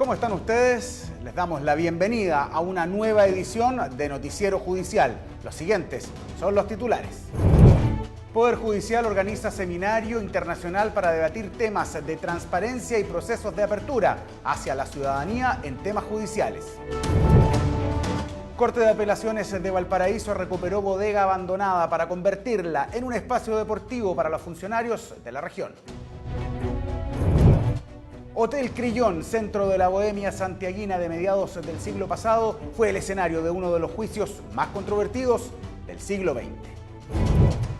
¿Cómo están ustedes? Les damos la bienvenida a una nueva edición de Noticiero Judicial. Los siguientes son los titulares. Poder Judicial organiza seminario internacional para debatir temas de transparencia y procesos de apertura hacia la ciudadanía en temas judiciales. Corte de Apelaciones de Valparaíso recuperó bodega abandonada para convertirla en un espacio deportivo para los funcionarios de la región. Hotel Crillón, centro de la bohemia santiaguina de mediados del siglo pasado, fue el escenario de uno de los juicios más controvertidos del siglo XX.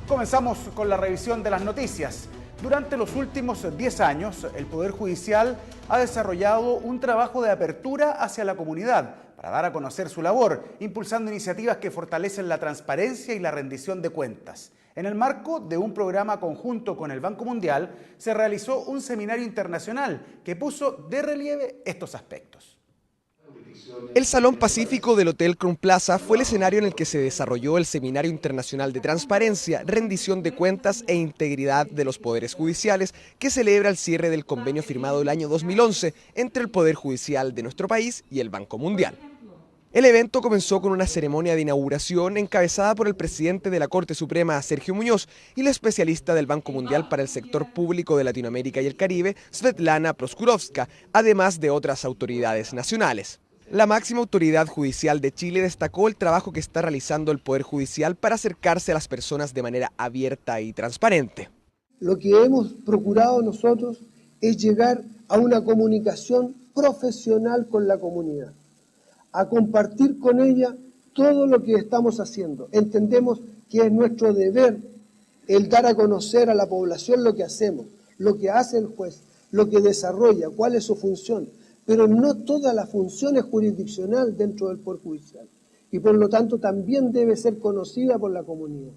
Comenzamos con la revisión de las noticias. Durante los últimos 10 años, el Poder Judicial ha desarrollado un trabajo de apertura hacia la comunidad para dar a conocer su labor, impulsando iniciativas que fortalecen la transparencia y la rendición de cuentas. En el marco de un programa conjunto con el Banco Mundial, se realizó un seminario internacional que puso de relieve estos aspectos. El Salón Pacífico del Hotel Crown Plaza fue el escenario en el que se desarrolló el Seminario Internacional de Transparencia, Rendición de Cuentas e Integridad de los Poderes Judiciales, que celebra el cierre del convenio firmado el año 2011 entre el Poder Judicial de nuestro país y el Banco Mundial. El evento comenzó con una ceremonia de inauguración encabezada por el presidente de la Corte Suprema, Sergio Muñoz, y la especialista del Banco Mundial para el sector público de Latinoamérica y el Caribe, Svetlana Proskurovska, además de otras autoridades nacionales. La máxima autoridad judicial de Chile destacó el trabajo que está realizando el Poder Judicial para acercarse a las personas de manera abierta y transparente. Lo que hemos procurado nosotros es llegar a una comunicación profesional con la comunidad, a compartir con ella todo lo que estamos haciendo. Entendemos que es nuestro deber el dar a conocer a la población lo que hacemos, lo que hace el juez, lo que desarrolla, cuál es su función, pero no toda la función es jurisdiccional dentro del Poder Judicial y por lo tanto también debe ser conocida por la comunidad.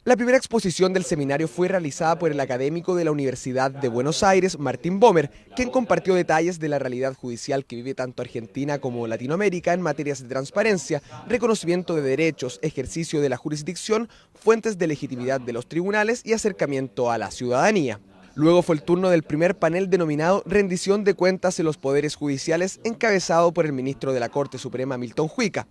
La primera exposición del seminario fue realizada por el académico de la Universidad de Buenos Aires, Martín Bomer, quien compartió detalles de la realidad judicial que vive tanto Argentina como Latinoamérica en materias de transparencia, reconocimiento de derechos, ejercicio de la jurisdicción, fuentes de legitimidad de los tribunales y acercamiento a la ciudadanía. Luego fue el turno del primer panel denominado Rendición de Cuentas en los Poderes Judiciales, encabezado por el ministro de la Corte Suprema, Milton Juica.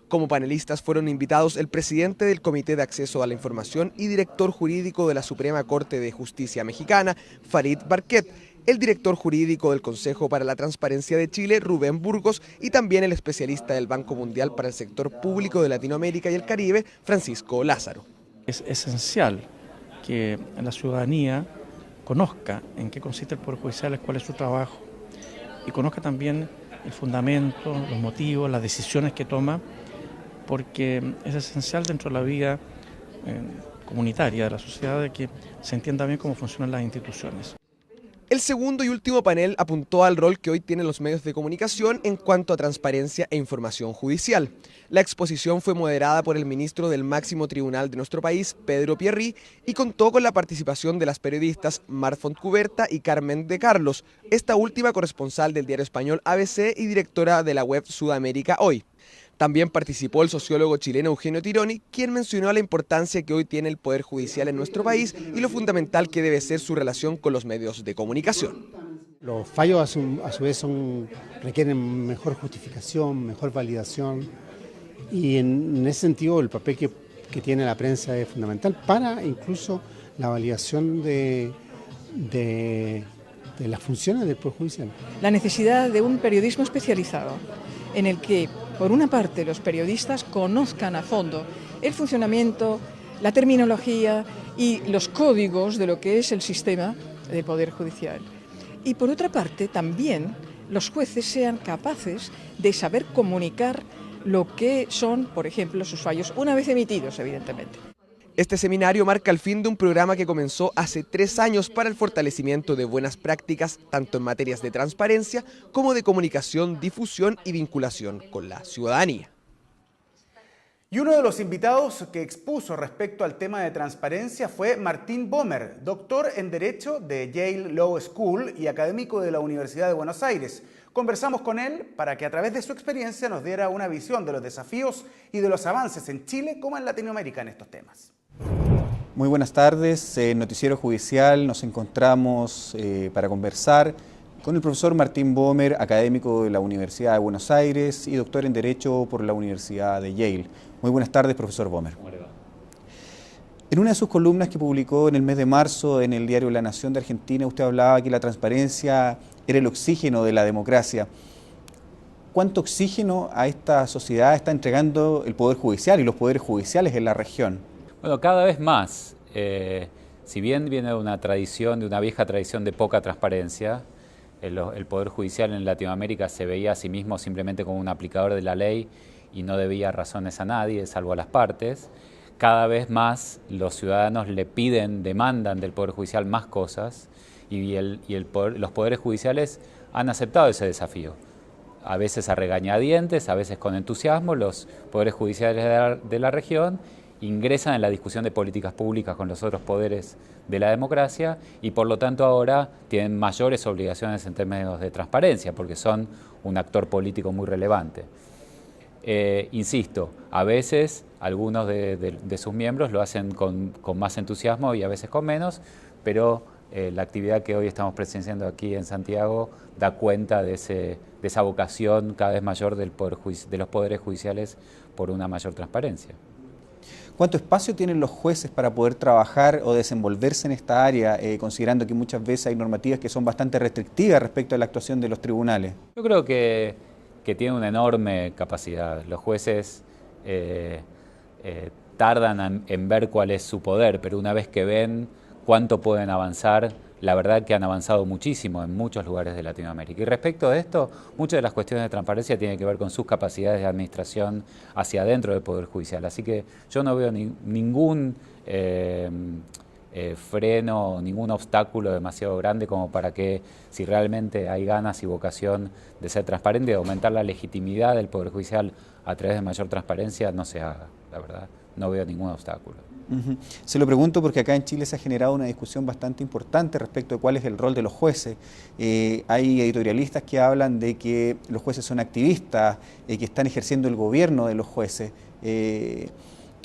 Como panelistas fueron invitados el presidente del Comité de Acceso a la Información y director jurídico de la Suprema Corte de Justicia Mexicana, Farid Barquet, el director jurídico del Consejo para la Transparencia de Chile, Rubén Burgos, y también el especialista del Banco Mundial para el sector público de Latinoamérica y el Caribe, Francisco Lázaro. Es esencial que la ciudadanía conozca en qué consiste el Poder Judicial, cuál es su trabajo, y conozca también el fundamento, los motivos, las decisiones que toma, porque es esencial dentro de la vida comunitaria de la sociedad de que se entienda bien cómo funcionan las instituciones. El segundo y último panel apuntó al rol que hoy tienen los medios de comunicación en cuanto a transparencia e información judicial. La exposición fue moderada por el ministro del máximo tribunal de nuestro país, Pedro Pierri, y contó con la participación de las periodistas Mar Fontcuberta y Carmen de Carlos, esta última corresponsal del diario español ABC y directora de la web Sudamérica Hoy. También participó el sociólogo chileno Eugenio Tironi, quien mencionó la importancia que hoy tiene el Poder Judicial en nuestro país y lo fundamental que debe ser su relación con los medios de comunicación. Los fallos a su vez requieren mejor justificación, mejor validación y en ese sentido el papel que tiene la prensa es fundamental para incluso la validación de las funciones del Poder Judicial. La necesidad de un periodismo especializado en el que, por una parte, los periodistas conozcan a fondo el funcionamiento, la terminología y los códigos de lo que es el sistema del Poder Judicial. Y por otra parte, también los jueces sean capaces de saber comunicar lo que son, por ejemplo, sus fallos, una vez emitidos, evidentemente. Este seminario marca el fin de un programa que comenzó hace 3 años para el fortalecimiento de buenas prácticas, tanto en materias de transparencia como de comunicación, difusión y vinculación con la ciudadanía. Y uno de los invitados que expuso respecto al tema de transparencia fue Martín Bomer, doctor en Derecho de Yale Law School y académico de la Universidad de Buenos Aires. Conversamos con él para que a través de su experiencia nos diera una visión de los desafíos y de los avances en Chile como en Latinoamérica en estos temas. Muy buenas tardes, en Noticiero Judicial nos encontramos para conversar Con el profesor Martín Bomer, académico de la Universidad de Buenos Aires y doctor en Derecho por la Universidad de Yale. Muy buenas tardes, profesor Bomer. En una de sus columnas que publicó en el mes de marzo en el diario La Nación de Argentina, usted hablaba que la transparencia era el oxígeno de la democracia. ¿Cuánto oxígeno a esta sociedad está entregando el Poder Judicial y los poderes judiciales en la región? Bueno, cada vez más. Si bien viene de una tradición, de una vieja tradición de poca transparencia, el Poder Judicial en Latinoamérica se veía a sí mismo simplemente como un aplicador de la ley y no debía razones a nadie, salvo a las partes. Cada vez más los ciudadanos le piden, demandan del Poder Judicial más cosas y los poderes judiciales han aceptado ese desafío. A veces a regañadientes, a veces con entusiasmo, los poderes judiciales de la región ingresan en la discusión de políticas públicas con los otros poderes de la democracia y por lo tanto ahora tienen mayores obligaciones en términos de transparencia porque son un actor político muy relevante. Insisto, a veces algunos de sus miembros lo hacen con más entusiasmo y a veces con menos, pero la actividad que hoy estamos presenciando aquí en Santiago da cuenta de esa vocación cada vez mayor de los poderes judiciales por una mayor transparencia. ¿Cuánto espacio tienen los jueces para poder trabajar o desenvolverse en esta área, considerando que muchas veces hay normativas que son bastante restrictivas respecto a la actuación de los tribunales? Yo creo que tienen una enorme capacidad. Los jueces tardan en ver cuál es su poder, pero una vez que ven cuánto pueden avanzar, la verdad que han avanzado muchísimo en muchos lugares de Latinoamérica. Y respecto de esto, muchas de las cuestiones de transparencia tienen que ver con sus capacidades de administración hacia adentro del Poder Judicial. Así que yo no veo ningún freno, ningún obstáculo demasiado grande como para que, si realmente hay ganas y vocación de ser transparente, de aumentar la legitimidad del Poder Judicial a través de mayor transparencia, no se haga, la verdad. No veo ningún obstáculo. Se lo pregunto porque acá en Chile se ha generado una discusión bastante importante respecto de cuál es el rol de los jueces. Hay editorialistas que hablan de que los jueces son activistas, que están ejerciendo el gobierno de los jueces. ¿Qué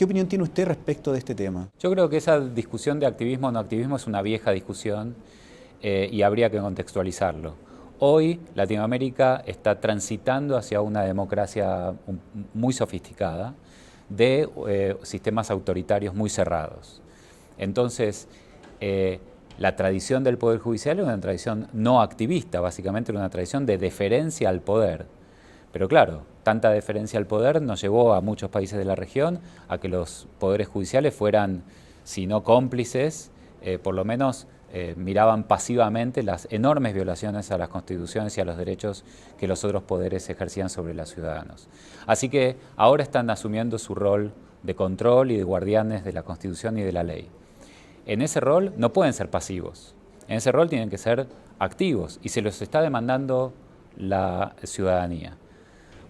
opinión tiene usted respecto de este tema? Yo creo que esa discusión de activismo o no activismo es una vieja discusión y habría que contextualizarlo. Hoy Latinoamérica está transitando hacia una democracia muy sofisticada, de sistemas autoritarios muy cerrados. Entonces, la tradición del Poder Judicial es una tradición no activista, básicamente era una tradición de deferencia al poder. Pero claro, tanta deferencia al poder nos llevó a muchos países de la región a que los poderes judiciales fueran, si no cómplices, por lo menos miraban pasivamente las enormes violaciones a las constituciones y a los derechos que los otros poderes ejercían sobre los ciudadanos. Así que ahora están asumiendo su rol de control y de guardianes de la Constitución y de la ley. En ese rol no pueden ser pasivos, en ese rol tienen que ser activos y se los está demandando la ciudadanía.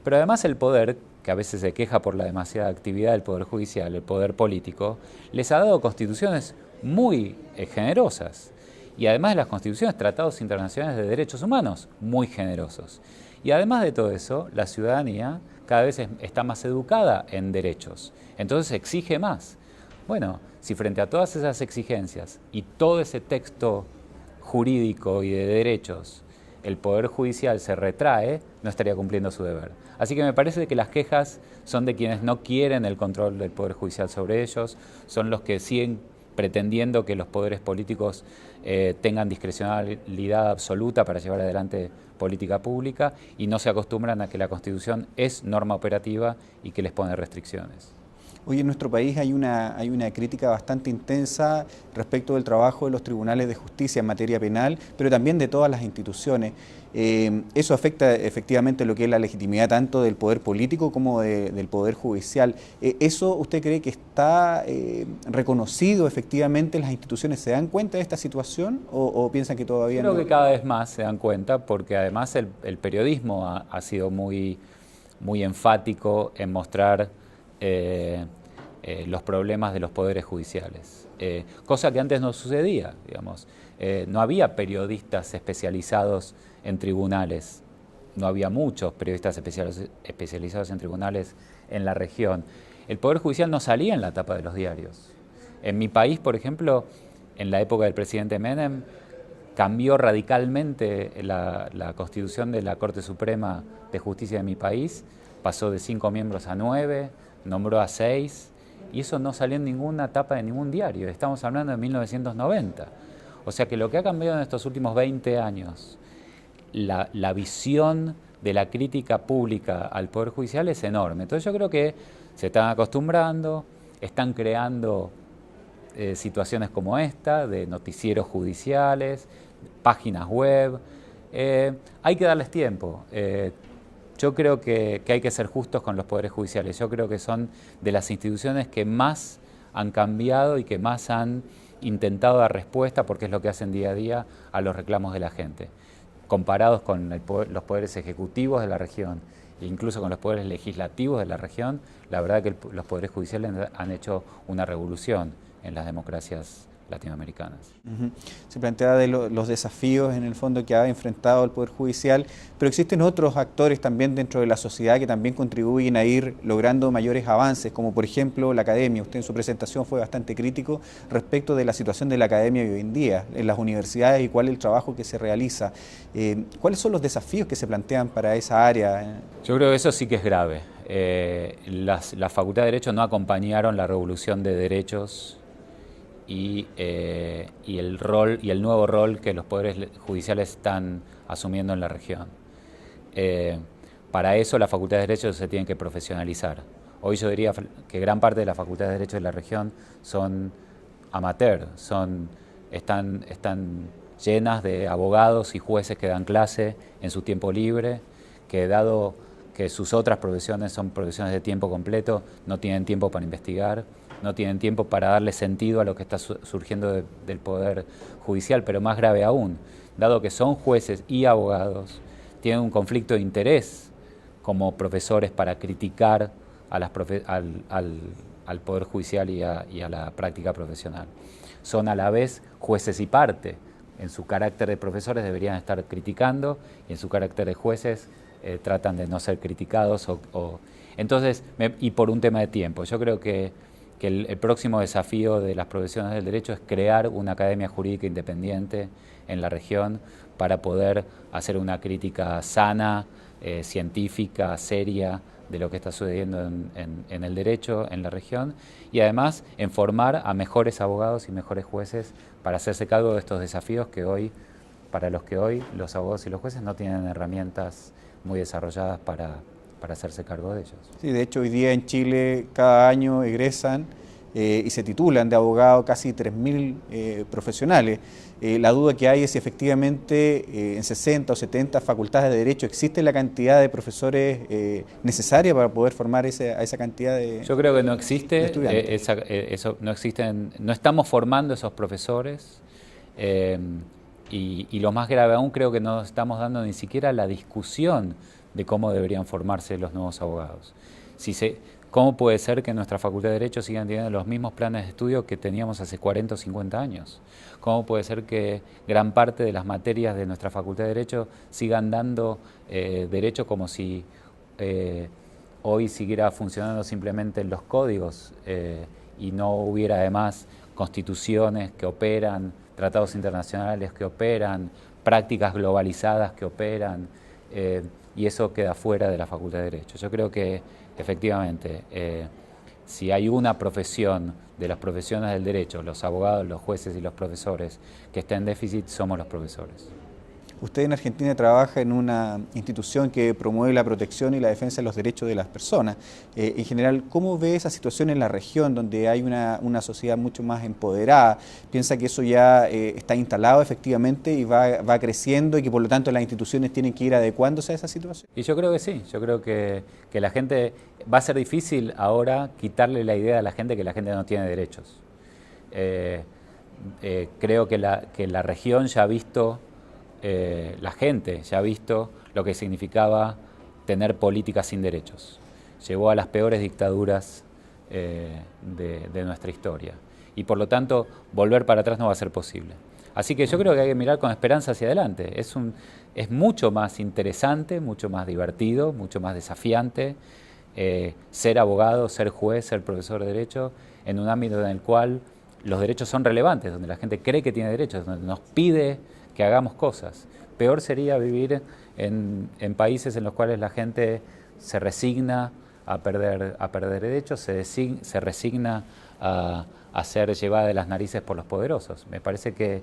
Pero además el poder, que a veces se queja por la demasiada actividad del Poder Judicial, el poder político, les ha dado constituciones muy generosas y además de las constituciones, tratados internacionales de derechos humanos muy generosos. Y además de todo eso, la ciudadanía cada vez está más educada en derechos, entonces exige más. Bueno, si frente a todas esas exigencias y todo ese texto jurídico y de derechos, el Poder Judicial se retrae, no estaría cumpliendo su deber. Así que me parece que las quejas son de quienes no quieren el control del Poder Judicial sobre ellos, son los que siguen pretendiendo que los poderes políticos tengan discrecionalidad absoluta para llevar adelante política pública y no se acostumbran a que la Constitución es norma operativa y que les pone restricciones. Hoy en nuestro país hay una crítica bastante intensa respecto del trabajo de los tribunales de justicia en materia penal, pero también de todas las instituciones. Eso afecta efectivamente lo que es la legitimidad tanto del poder político como del poder judicial. ¿Eso usted cree que está reconocido efectivamente? ¿Las instituciones se dan cuenta de esta situación o piensan que todavía no? Creo que cada vez más se dan cuenta porque además el periodismo ha sido muy enfático en mostrar los problemas de los poderes judiciales, cosa que antes no sucedía, digamos. No había periodistas especializados en tribunales, no había muchos periodistas especializados en tribunales en la región. El Poder Judicial no salía en la tapa de los diarios. En mi país, por ejemplo, en la época del presidente Menem, cambió radicalmente la constitución de la Corte Suprema de Justicia de mi país, pasó de 5 miembros a 9, nombró a 6, y eso no salió en ninguna tapa de ningún diario, estamos hablando de 1990. O sea que lo que ha cambiado en estos últimos 20 años, la visión de la crítica pública al Poder Judicial es enorme. Entonces yo creo que se están acostumbrando, están creando situaciones como esta, de noticieros judiciales, páginas web. Hay que darles tiempo. Yo creo que hay que ser justos con los poderes judiciales. Yo creo que son de las instituciones que más han cambiado y que más han intentado dar respuesta, porque es lo que hacen día a día a los reclamos de la gente. Comparados con los poderes ejecutivos de la región e incluso con los poderes legislativos de la región, la verdad que los poderes judiciales han hecho una revolución en las democracias latinoamericanas. Se plantea de los desafíos en el fondo que ha enfrentado el Poder Judicial, pero existen otros actores también dentro de la sociedad que también contribuyen a ir logrando mayores avances, como por ejemplo la academia. Usted en su presentación fue bastante crítico respecto de la situación de la academia hoy en día, en las universidades y cuál es el trabajo que se realiza. ¿Cuáles son los desafíos que se plantean para esa área? Yo creo que eso sí que es grave. La Facultad de Derecho no acompañaron la revolución de derechos y el nuevo rol que los poderes judiciales están asumiendo en la región. Para eso la Facultad de Derecho se tiene que profesionalizar. Hoy yo diría que gran parte de la Facultad de Derecho de la región son amateur, están llenas de abogados y jueces que dan clase en su tiempo libre, que dado que sus otras profesiones son profesiones de tiempo completo, no tienen tiempo para investigar, no tienen tiempo para darle sentido a lo que está surgiendo del Poder Judicial, pero más grave aún, dado que son jueces y abogados, tienen un conflicto de interés como profesores para criticar a al Poder Judicial y a la práctica profesional. Son a la vez jueces y parte. En su carácter de profesores deberían estar criticando y en su carácter de jueces tratan de no ser criticados. Entonces, y por un tema de tiempo, yo creo que el próximo desafío de las profesiones del derecho es crear una academia jurídica independiente en la región para poder hacer una crítica sana, científica, seria de lo que está sucediendo en el derecho en la región y además en formar a mejores abogados y mejores jueces para hacerse cargo de estos desafíos para los que hoy los abogados y los jueces no tienen herramientas muy desarrolladas para hacerse cargo de ellos. Sí, de hecho hoy día en Chile cada año egresan y se titulan de abogado casi 3.000 profesionales. La duda que hay es si efectivamente en 60 o 70 facultades de Derecho existe la cantidad de profesores necesaria para poder formar a esa cantidad de Yo creo que no existe, estudiantes. no estamos formando esos profesores y lo más grave aún creo que no estamos dando ni siquiera la discusión de cómo deberían formarse los nuevos abogados. ¿Cómo puede ser que en nuestra Facultad de Derecho sigan teniendo los mismos planes de estudio que teníamos hace 40 o 50 años? ¿Cómo puede ser que gran parte de las materias de nuestra Facultad de Derecho sigan dando derecho como si hoy siguiera funcionando simplemente en los códigos y no hubiera además constituciones que operan, tratados internacionales que operan, prácticas globalizadas que operan, y eso queda fuera de la Facultad de Derecho? Yo creo que efectivamente, si hay una profesión de las profesiones del derecho, los abogados, los jueces y los profesores, que está en déficit, somos los profesores. Usted en Argentina trabaja en una institución que promueve la protección y la defensa de los derechos de las personas. En general, ¿cómo ve esa situación en la región donde hay una sociedad mucho más empoderada? ¿Piensa que eso ya está instalado efectivamente y va creciendo y que por lo tanto las instituciones tienen que ir adecuándose a esa situación? Y yo creo que sí, yo creo que la gente, va a ser difícil ahora quitarle la idea a la gente que la gente no tiene derechos. Creo que la región ya ha visto, la gente ya ha visto lo que significaba tener políticas sin derechos. Llevó a las peores dictaduras de nuestra historia y por lo tanto volver para atrás no va a ser posible. Así que yo creo que hay que mirar con esperanza hacia adelante. Es mucho más interesante, mucho más divertido, mucho más desafiante ser abogado, ser juez, ser profesor de derecho en un ámbito en el cual los derechos son relevantes, donde la gente cree que tiene derechos, donde nos pide que hagamos cosas. Peor sería vivir en países en los cuales la gente se resigna a perder derechos, se resigna a ser llevada de las narices por los poderosos. Me parece que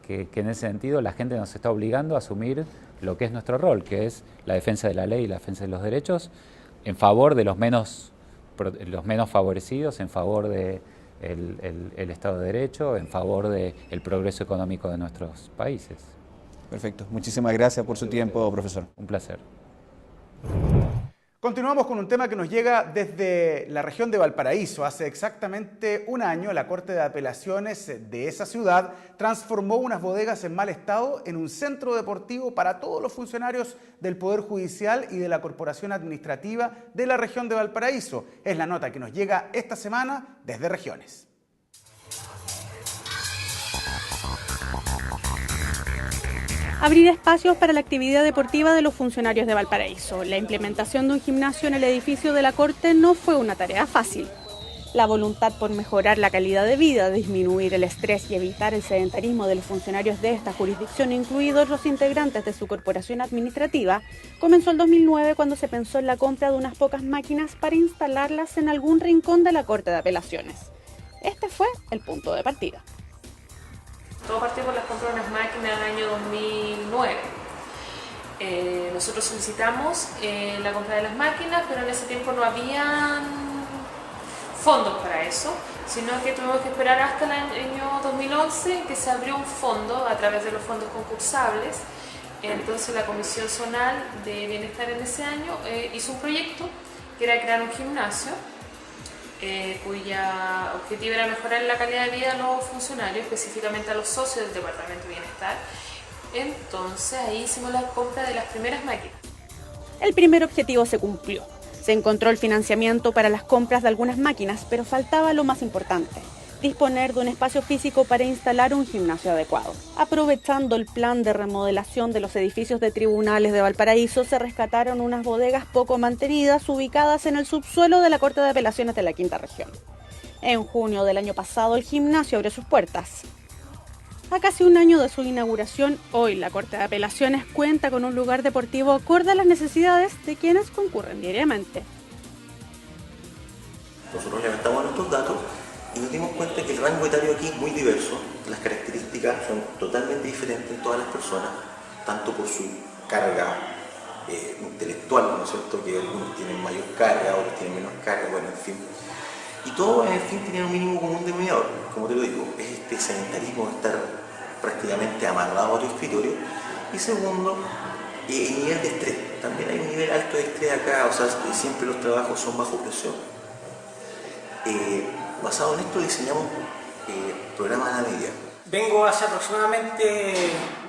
en ese sentido la gente nos está obligando a asumir lo que es nuestro rol, que es la defensa de la ley y la defensa de los derechos en favor de los menos favorecidos, en favor del Estado de Derecho, en favor del progreso económico de nuestros países. Perfecto. Muchísimas gracias por su tiempo, profesor. Un placer. Continuamos con un tema que nos llega desde la región de Valparaíso. Hace exactamente un año, la Corte de Apelaciones de esa ciudad transformó unas bodegas en mal estado en un centro deportivo para todos los funcionarios del Poder Judicial y de la Corporación Administrativa de la región de Valparaíso. Es la nota que nos llega esta semana desde Regiones. Abrir espacios para la actividad deportiva de los funcionarios de Valparaíso. La implementación de un gimnasio en el edificio de la Corte no fue una tarea fácil. La voluntad por mejorar la calidad de vida, disminuir el estrés y evitar el sedentarismo de los funcionarios de esta jurisdicción, incluidos los integrantes de su corporación administrativa, comenzó el 2009 cuando se pensó en la compra de unas pocas máquinas para instalarlas en algún rincón de la Corte de Apelaciones. Este fue el punto de partida. Todo partió por las compras de unas máquinas en el año 2009. Nosotros solicitamos la compra de las máquinas, pero en ese tiempo no habían fondos para eso, sino que tuvimos que esperar hasta el año 2011 que se abrió un fondo a través de los fondos concursables. Entonces la Comisión Zonal de Bienestar en ese año hizo un proyecto que era crear un gimnasio cuya objetivo era mejorar la calidad de vida de los funcionarios, específicamente a los socios del Departamento de Bienestar. Entonces ahí hicimos la compra de las primeras máquinas. El primer objetivo se cumplió. Se encontró el financiamiento para las compras de algunas máquinas, pero faltaba lo más importante: disponer de un espacio físico para instalar un gimnasio adecuado. Aprovechando el plan de remodelación de los edificios de tribunales de Valparaíso, se rescataron unas bodegas poco mantenidas ubicadas en el subsuelo de la Corte de Apelaciones de la Quinta Región. En junio del año pasado, el gimnasio abrió sus puertas. A casi un año de su inauguración, hoy la Corte de Apelaciones cuenta con un lugar deportivo acorde a las necesidades de quienes concurren diariamente. Nosotros levantamos nuestros datos y nos dimos cuenta que el rango etario aquí es muy diverso, las características son totalmente diferentes en todas las personas, tanto por su carga intelectual, ¿no es cierto?, que algunos tienen mayor carga, otros tienen menos carga, bueno, en fin. Y todos, en fin, tenían un mínimo común denominador, como te lo digo, es este sedentarismo de estar prácticamente amarrado a tu escritorio. Y segundo, el nivel de estrés, también hay un nivel alto de estrés acá, o sea, siempre los trabajos son bajo presión. Basado en esto diseñamos programas a la medida. Vengo hace aproximadamente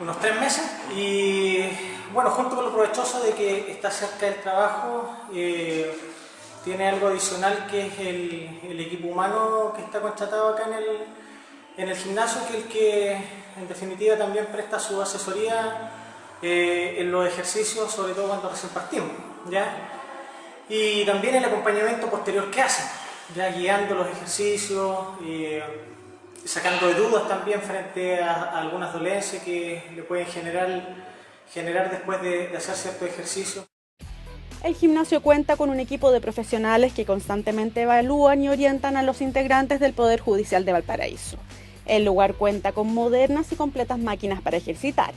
unos 3 meses y bueno, junto con lo provechoso de que está cerca del trabajo, tiene algo adicional que es el equipo humano que está contratado acá en el gimnasio, que es el que en definitiva también presta su asesoría en los ejercicios, sobre todo cuando recién partimos, ¿ya? Y también el acompañamiento posterior que hacen, ya guiando los ejercicios, sacando de dudas también frente a algunas dolencias que le pueden generar después de hacer ciertos ejercicios. El gimnasio cuenta con un equipo de profesionales que constantemente evalúan y orientan a los integrantes del Poder Judicial de Valparaíso. El lugar cuenta con modernas y completas máquinas para ejercitar.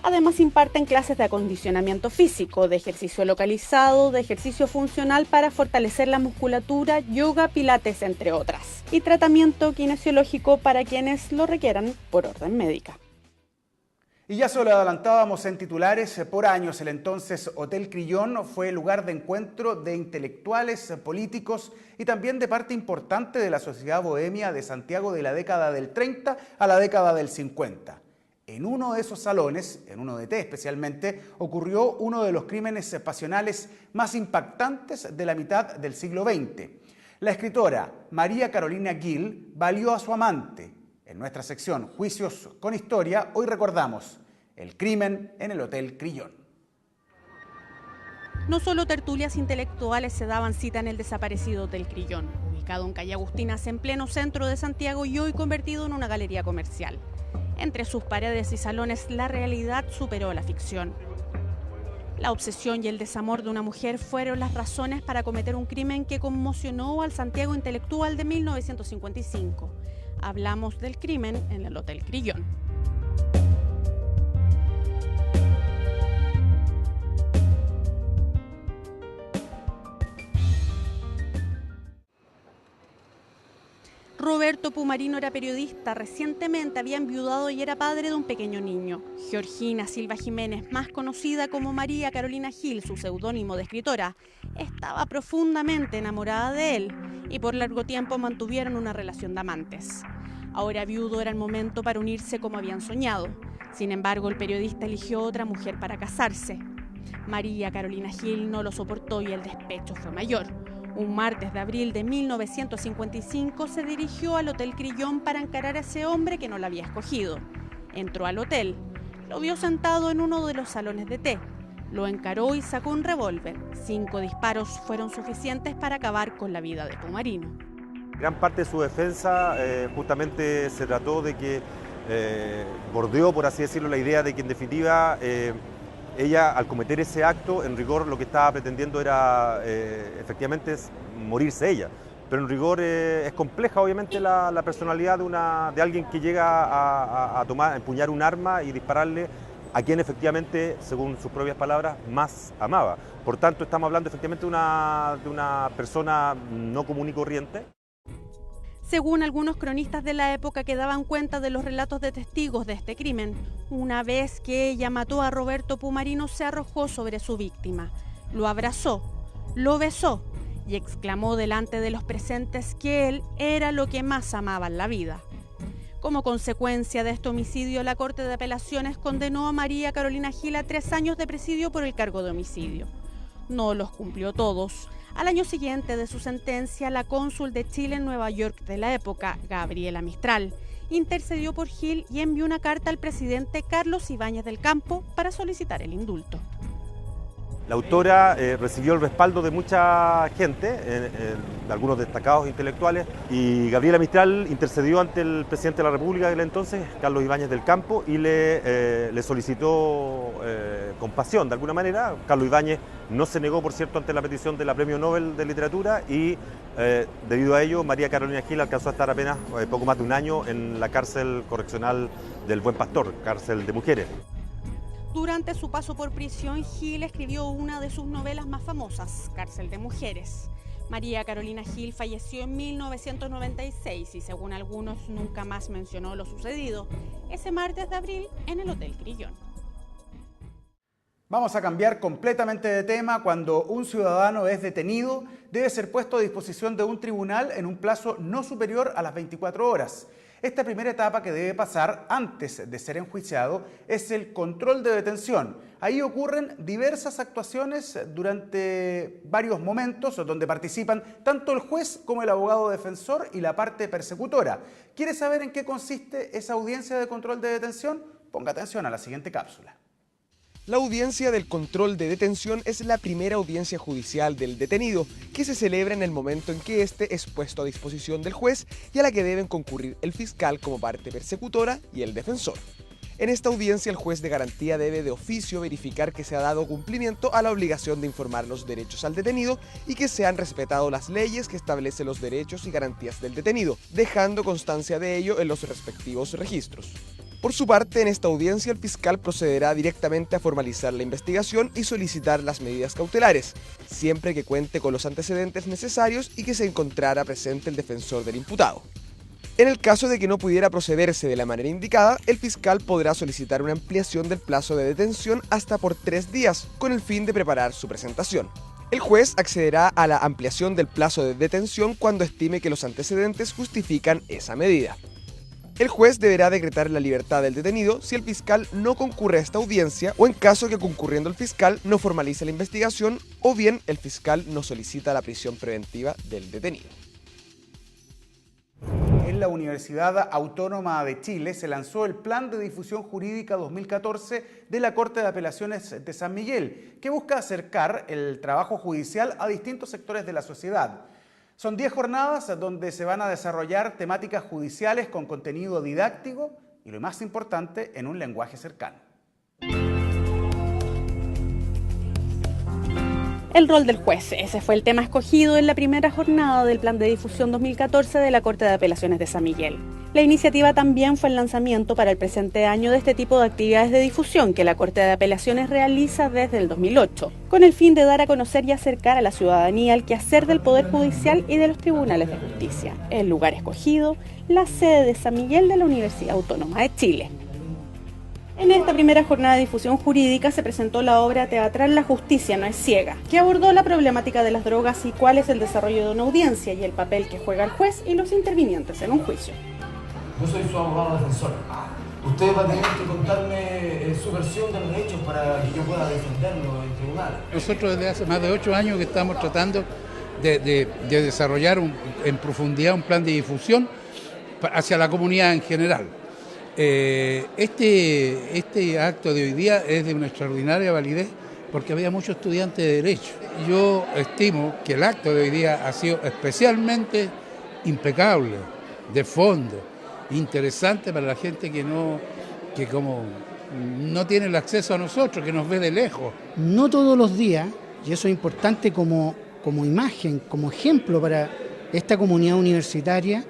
Además imparten clases de acondicionamiento físico, de ejercicio localizado, de ejercicio funcional para fortalecer la musculatura, yoga, pilates, entre otras. Y tratamiento kinesiológico para quienes lo requieran por orden médica. Y ya se lo adelantábamos en titulares, por años el entonces Hotel Crillon fue lugar de encuentro de intelectuales, políticos y también de parte importante de la sociedad bohemia de Santiago de la década del 30 a la década del 50. En uno de esos salones, en uno de té especialmente, ocurrió uno de los crímenes pasionales más impactantes de la mitad del siglo XX. La escritora María Carolina Gil valió a su amante. En nuestra sección Juicios con Historia, hoy recordamos el crimen en el Hotel Crillon. No solo tertulias intelectuales se daban cita en el desaparecido Hotel Crillon, ubicado en calle Agustinas en pleno centro de Santiago y hoy convertido en una galería comercial. Entre sus paredes y salones, la realidad superó la ficción. La obsesión y el desamor de una mujer fueron las razones para cometer un crimen que conmocionó al Santiago intelectual de 1955. Hablamos del crimen en el Hotel Crillon. Roberto Pumarino era periodista, recientemente había enviudado y era padre de un pequeño niño. Georgina Silva Jiménez, más conocida como María Carolina Gil, su seudónimo de escritora, estaba profundamente enamorada de él y por largo tiempo mantuvieron una relación de amantes. Ahora viudo era el momento para unirse como habían soñado. Sin embargo, el periodista eligió otra mujer para casarse. María Carolina Gil no lo soportó y el despecho fue mayor. Un martes de abril de 1955 se dirigió al Hotel Crillon para encarar a ese hombre que no la había escogido. Entró al hotel, lo vio sentado en uno de los salones de té, lo encaró y sacó un revólver. 5 disparos fueron suficientes para acabar con la vida de Pumarino. Gran parte de su defensa justamente se trató de que bordeó, por así decirlo, la idea de que en definitiva ella, al cometer ese acto, en rigor lo que estaba pretendiendo era efectivamente morirse ella. Pero en rigor es compleja obviamente la personalidad de alguien que llega a empuñar un arma y dispararle a quien efectivamente, según sus propias palabras, más amaba. Por tanto, estamos hablando efectivamente de una persona no común y corriente. Según algunos cronistas de la época que daban cuenta de los relatos de testigos de este crimen, una vez que ella mató a Roberto Pumarino se arrojó sobre su víctima, lo abrazó, lo besó y exclamó delante de los presentes que él era lo que más amaba en la vida. Como consecuencia de este homicidio, la Corte de Apelaciones condenó a María Carolina Gil a 3 años de presidio por el cargo de homicidio. No los cumplió todos. Al año siguiente de su sentencia, la cónsul de Chile en Nueva York de la época, Gabriela Mistral, intercedió por Gil y envió una carta al presidente Carlos Ibáñez del Campo para solicitar el indulto. La autora recibió el respaldo de mucha gente, de algunos destacados intelectuales, y Gabriela Mistral intercedió ante el presidente de la República de entonces, Carlos Ibáñez del Campo, y le solicitó compasión de alguna manera. Carlos Ibáñez no se negó, por cierto, ante la petición de la Premio Nobel de Literatura y debido a ello María Carolina Gil alcanzó a estar apenas poco más de un año en la cárcel correccional del Buen Pastor, cárcel de mujeres. Durante su paso por prisión, Gil escribió una de sus novelas más famosas, Cárcel de Mujeres. María Carolina Gil falleció en 1996 y, según algunos, nunca más mencionó lo sucedido ese martes de abril en el Hotel Crillon. Vamos a cambiar completamente de tema. Cuando un ciudadano es detenido, debe ser puesto a disposición de un tribunal en un plazo no superior a las 24 horas. Esta primera etapa que debe pasar antes de ser enjuiciado es el control de detención. Ahí ocurren diversas actuaciones durante varios momentos donde participan tanto el juez como el abogado defensor y la parte persecutora. ¿Quiere saber en qué consiste esa audiencia de control de detención? Ponga atención a la siguiente cápsula. La audiencia del control de detención es la primera audiencia judicial del detenido, que se celebra en el momento en que éste es puesto a disposición del juez y a la que deben concurrir el fiscal como parte persecutora y el defensor. En esta audiencia el juez de garantía debe de oficio verificar que se ha dado cumplimiento a la obligación de informar los derechos al detenido y que se han respetado las leyes que establecen los derechos y garantías del detenido, dejando constancia de ello en los respectivos registros. Por su parte, en esta audiencia el fiscal procederá directamente a formalizar la investigación y solicitar las medidas cautelares, siempre que cuente con los antecedentes necesarios y que se encontrara presente el defensor del imputado. En el caso de que no pudiera procederse de la manera indicada, el fiscal podrá solicitar una ampliación del plazo de detención hasta por 3 días, con el fin de preparar su presentación. El juez accederá a la ampliación del plazo de detención cuando estime que los antecedentes justifican esa medida. El juez deberá decretar la libertad del detenido si el fiscal no concurre a esta audiencia o en caso que concurriendo el fiscal no formalice la investigación o bien el fiscal no solicita la prisión preventiva del detenido. En la Universidad Autónoma de Chile se lanzó el Plan de Difusión Jurídica 2014 de la Corte de Apelaciones de San Miguel, que busca acercar el trabajo judicial a distintos sectores de la sociedad. Son 10 jornadas donde se van a desarrollar temáticas judiciales con contenido didáctico, y lo más importante, en un lenguaje cercano. El rol del juez, ese fue el tema escogido en la primera jornada del Plan de Difusión 2014 de la Corte de Apelaciones de San Miguel. La iniciativa también fue el lanzamiento para el presente año de este tipo de actividades de difusión que la Corte de Apelaciones realiza desde el 2008, con el fin de dar a conocer y acercar a la ciudadanía el quehacer del Poder Judicial y de los tribunales de justicia. El lugar escogido, la sede de San Miguel de la Universidad Autónoma de Chile. En esta primera jornada de difusión jurídica se presentó la obra teatral La justicia no es ciega, que abordó la problemática de las drogas y cuál es el desarrollo de una audiencia y el papel que juega el juez y los intervinientes en un juicio. Yo soy su abogado defensor. Usted va a tener que contarme su versión de los hechos para que yo pueda defenderlo en tribunales. Nosotros desde hace más de 8 años que estamos tratando de desarrollar en profundidad un plan de difusión hacia la comunidad en general. Este acto de hoy día es de una extraordinaria validez porque había muchos estudiantes de Derecho. Yo estimo que el acto de hoy día ha sido especialmente impecable, de fondo, interesante para la gente que como no tiene el acceso a nosotros, que nos ve de lejos. No todos los días, y eso es importante como imagen, como ejemplo para esta comunidad universitaria,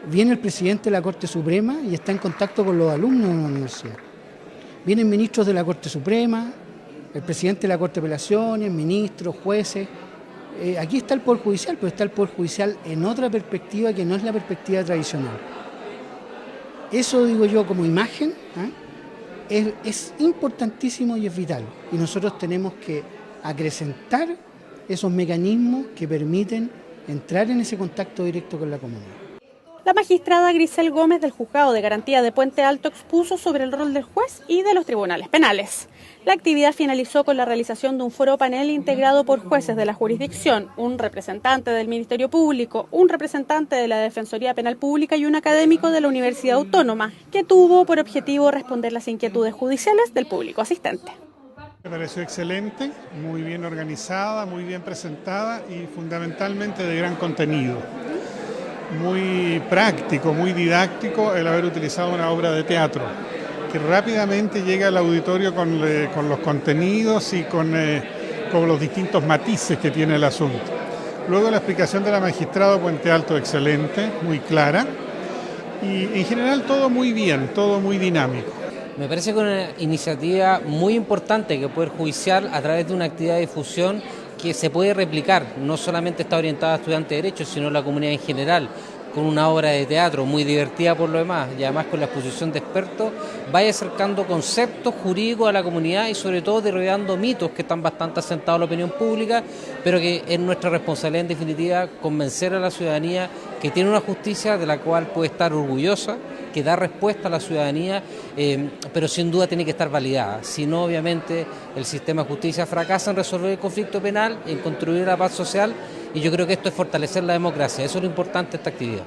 viene el presidente de la Corte Suprema y está en contacto con los alumnos de la universidad. Vienen ministros de la Corte Suprema, el presidente de la Corte de Apelaciones, ministros, jueces. Aquí está el Poder Judicial, pero está el Poder Judicial en otra perspectiva que no es la perspectiva tradicional. Eso digo yo como imagen, es importantísimo y es vital. Y nosotros tenemos que acrecentar esos mecanismos que permiten entrar en ese contacto directo con la comunidad. La magistrada Grisel Gómez del Juzgado de Garantía de Puente Alto expuso sobre el rol del juez y de los tribunales penales. La actividad finalizó con la realización de un foro panel integrado por jueces de la jurisdicción, un representante del Ministerio Público, un representante de la Defensoría Penal Pública y un académico de la Universidad Autónoma, que tuvo por objetivo responder las inquietudes judiciales del público asistente. Me pareció excelente, muy bien organizada, muy bien presentada y fundamentalmente de gran contenido. Muy práctico, muy didáctico el haber utilizado una obra de teatro que rápidamente llega al auditorio con los contenidos y con los distintos matices que tiene el asunto. Luego la explicación de la magistrada Puente Alto excelente, muy clara y en general todo muy bien, todo muy dinámico. Me parece que una iniciativa muy importante que el Poder Judicial a través de una actividad de difusión que se puede replicar, no solamente está orientada a estudiantes de Derecho, sino a la comunidad en general, con una obra de teatro muy divertida por lo demás, y además con la exposición de expertos, vaya acercando conceptos jurídicos a la comunidad y sobre todo derribando mitos que están bastante asentados en la opinión pública, pero que es nuestra responsabilidad en definitiva convencer a la ciudadanía que tiene una justicia de la cual puede estar orgullosa, que da respuesta a la ciudadanía, pero sin duda tiene que estar validada. Si no, obviamente, el sistema de justicia fracasa en resolver el conflicto penal, en construir la paz social, y yo creo que esto es fortalecer la democracia. Eso es lo importante de esta actividad.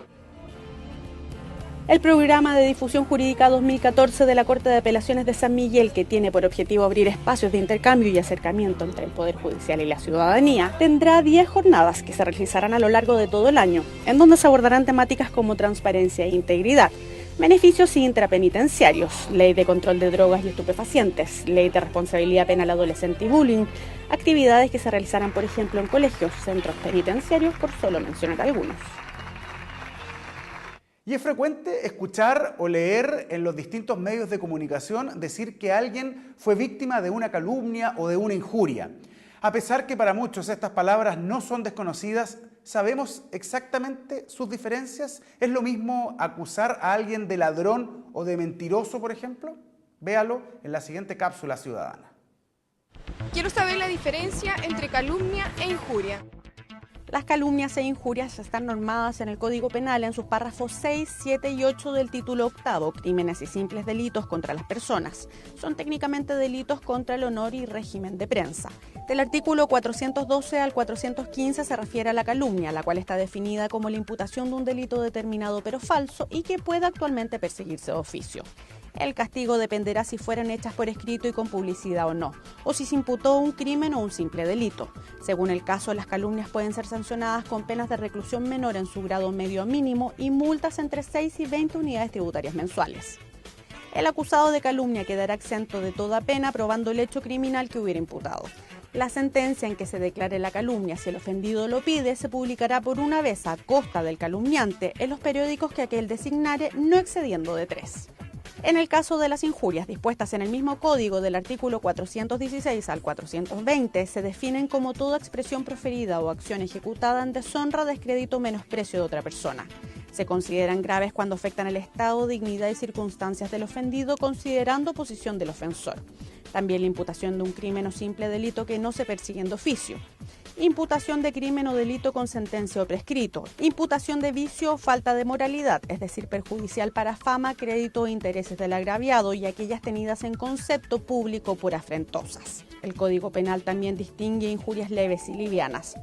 El programa de difusión jurídica 2014 de la Corte de Apelaciones de San Miguel, que tiene por objetivo abrir espacios de intercambio y acercamiento entre el Poder Judicial y la ciudadanía, tendrá 10 jornadas que se realizarán a lo largo de todo el año, en donde se abordarán temáticas como transparencia e integridad, beneficios intrapenitenciarios, ley de control de drogas y estupefacientes, ley de responsabilidad penal adolescente y bullying, actividades que se realizarán, por ejemplo, en colegios, centros penitenciarios, por solo mencionar algunos. Y es frecuente escuchar o leer en los distintos medios de comunicación decir que alguien fue víctima de una calumnia o de una injuria. A pesar que para muchos estas palabras no son desconocidas, ¿sabemos exactamente sus diferencias? ¿Es lo mismo acusar a alguien de ladrón o de mentiroso, por ejemplo? Véalo en la siguiente cápsula ciudadana. Quiero saber la diferencia entre calumnia e injuria. Las calumnias e injurias están normadas en el Código Penal en sus párrafos 6, 7 y 8 del título 8, crímenes y simples delitos contra las personas. Son técnicamente delitos contra el honor y régimen de prensa. Del artículo 412 al 415 se refiere a la calumnia, la cual está definida como la imputación de un delito determinado pero falso y que puede actualmente perseguirse de oficio. El castigo dependerá si fueran hechas por escrito y con publicidad o no, o si se imputó un crimen o un simple delito. Según el caso, las calumnias pueden ser sancionadas con penas de reclusión menor en su grado medio mínimo y multas entre 6 y 20 unidades tributarias mensuales. El acusado de calumnia quedará exento de toda pena probando el hecho criminal que hubiera imputado. La sentencia en que se declare la calumnia, si el ofendido lo pide, se publicará por una vez a costa del calumniante en los periódicos que aquel designare, no excediendo de 3. En el caso de las injurias dispuestas en el mismo código del artículo 416 al 420, se definen como toda expresión proferida o acción ejecutada en deshonra, descrédito o menosprecio de otra persona. Se consideran graves cuando afectan el estado, dignidad y circunstancias del ofendido, considerando posición del ofensor. También la imputación de un crimen o simple delito que no se persigue en oficio. Imputación de crimen o delito con sentencia o prescrito. Imputación de vicio o falta de moralidad, es decir, perjudicial para fama, crédito o intereses del agraviado y aquellas tenidas en concepto público por afrentosas. El Código Penal también distingue injurias leves y livianas.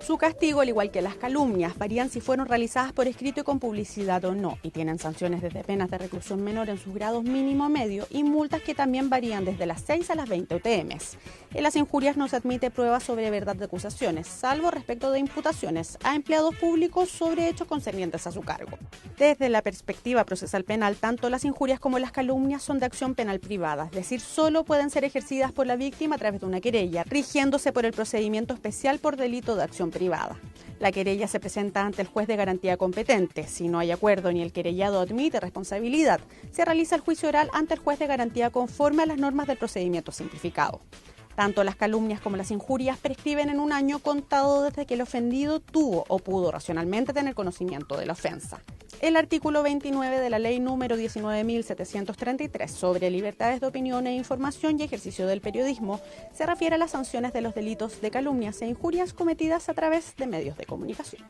Su castigo, al igual que las calumnias, varían si fueron realizadas por escrito y con publicidad o no, y tienen sanciones desde penas de reclusión menor en sus grados mínimo medio y multas que también varían desde las 6 a las 20 UTMs. En las injurias no se admite pruebas sobre verdad de acusaciones, salvo respecto de imputaciones a empleados públicos sobre hechos concernientes a su cargo. Desde la perspectiva procesal penal, tanto las injurias como las calumnias son de acción penal privada, es decir, solo pueden ser ejercidas por la víctima a través de una querella, rigiéndose por el procedimiento especial por delito de acción privada. La querella se presenta ante el juez de garantía competente. Si no hay acuerdo ni el querellado admite responsabilidad, se realiza el juicio oral ante el juez de garantía conforme a las normas del procedimiento simplificado. Tanto las calumnias como las injurias prescriben en un año contado desde que el ofendido tuvo o pudo racionalmente tener conocimiento de la ofensa. El artículo 29 de la Ley número 19.733 sobre libertades de opinión e información y ejercicio del periodismo se refiere a las sanciones de los delitos de calumnias e injurias cometidas a través de medios de comunicación.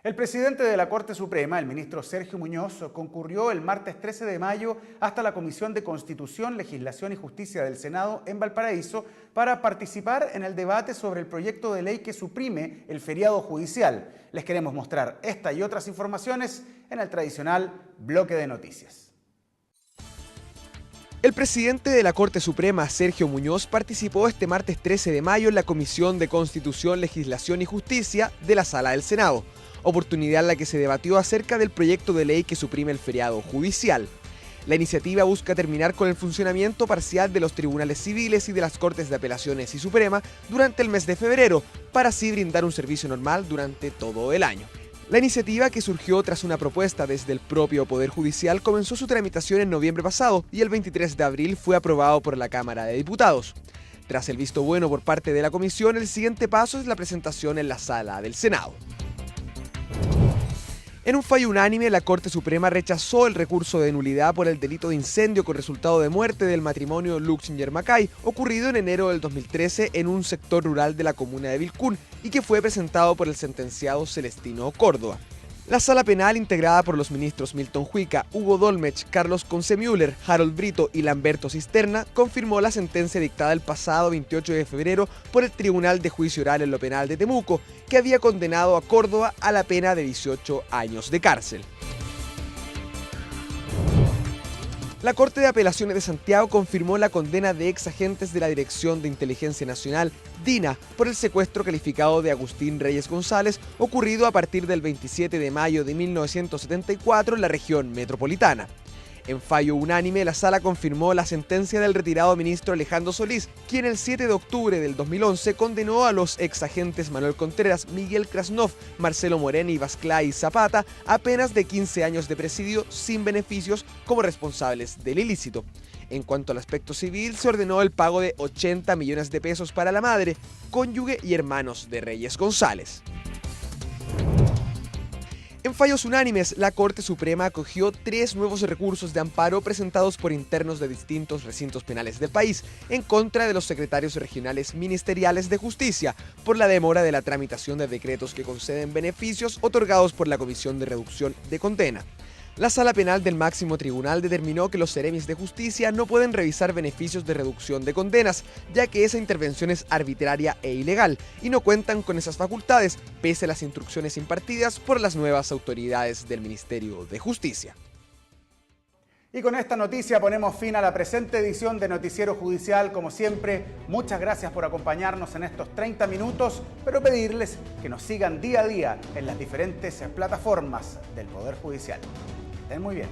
El presidente de la Corte Suprema, el ministro Sergio Muñoz, concurrió el martes 13 de mayo hasta la Comisión de Constitución, Legislación y Justicia del Senado en Valparaíso para participar en el debate sobre el proyecto de ley que suprime el feriado judicial. Les queremos mostrar esta y otras informaciones en el tradicional bloque de noticias. El presidente de la Corte Suprema, Sergio Muñoz, participó este martes 13 de mayo en la Comisión de Constitución, Legislación y Justicia de la Sala del Senado, oportunidad en la que se debatió acerca del proyecto de ley que suprime el feriado judicial. La iniciativa busca terminar con el funcionamiento parcial de los tribunales civiles y de las Cortes de Apelaciones y Suprema durante el mes de febrero, para así brindar un servicio normal durante todo el año. La iniciativa, que surgió tras una propuesta desde el propio Poder Judicial, comenzó su tramitación en noviembre pasado y el 23 de abril fue aprobado por la Cámara de Diputados. Tras el visto bueno por parte de la comisión, el siguiente paso es la presentación en la Sala del Senado. En un fallo unánime, la Corte Suprema rechazó el recurso de nulidad por el delito de incendio con resultado de muerte del matrimonio Luxinger-Macay, ocurrido en enero del 2013 en un sector rural de la comuna de Vilcún y que fue presentado por el sentenciado Celestino Córdoba. La Sala Penal, integrada por los ministros Milton Huica, Hugo Dolmech, Carlos Conce-Müller, Harold Brito y Lamberto Cisterna, confirmó la sentencia dictada el pasado 28 de febrero por el Tribunal de Juicio Oral en lo Penal de Temuco, que había condenado a Córdoba a la pena de 18 años de cárcel. La Corte de Apelaciones de Santiago confirmó la condena de ex agentes de la Dirección de Inteligencia Nacional, DINA, por el secuestro calificado de Agustín Reyes González, ocurrido a partir del 27 de mayo de 1974 en la región metropolitana. En fallo unánime, la Sala confirmó la sentencia del retirado ministro Alejandro Solís, quien el 7 de octubre del 2011 condenó a los ex agentes Manuel Contreras, Miguel Krasnov, Marcelo Moreni, Vasclay y Zapata a penas de 15 años de presidio sin beneficios como responsables del ilícito. En cuanto al aspecto civil, se ordenó el pago de 80 millones de pesos para la madre, cónyuge y hermanos de Reyes González. En fallos unánimes, la Corte Suprema acogió 3 nuevos recursos de amparo presentados por internos de distintos recintos penales del país en contra de los secretarios regionales ministeriales de justicia por la demora de la tramitación de decretos que conceden beneficios otorgados por la Comisión de Reducción de Condena. La Sala Penal del Máximo Tribunal determinó que los seremis de justicia no pueden revisar beneficios de reducción de condenas, ya que esa intervención es arbitraria e ilegal, y no cuentan con esas facultades, pese a las instrucciones impartidas por las nuevas autoridades del Ministerio de Justicia. Y con esta noticia ponemos fin a la presente edición de Noticiero Judicial. Como siempre, muchas gracias por acompañarnos en estos 30 minutos, pero pedirles que nos sigan día a día en las diferentes plataformas del Poder Judicial. Estén muy bien.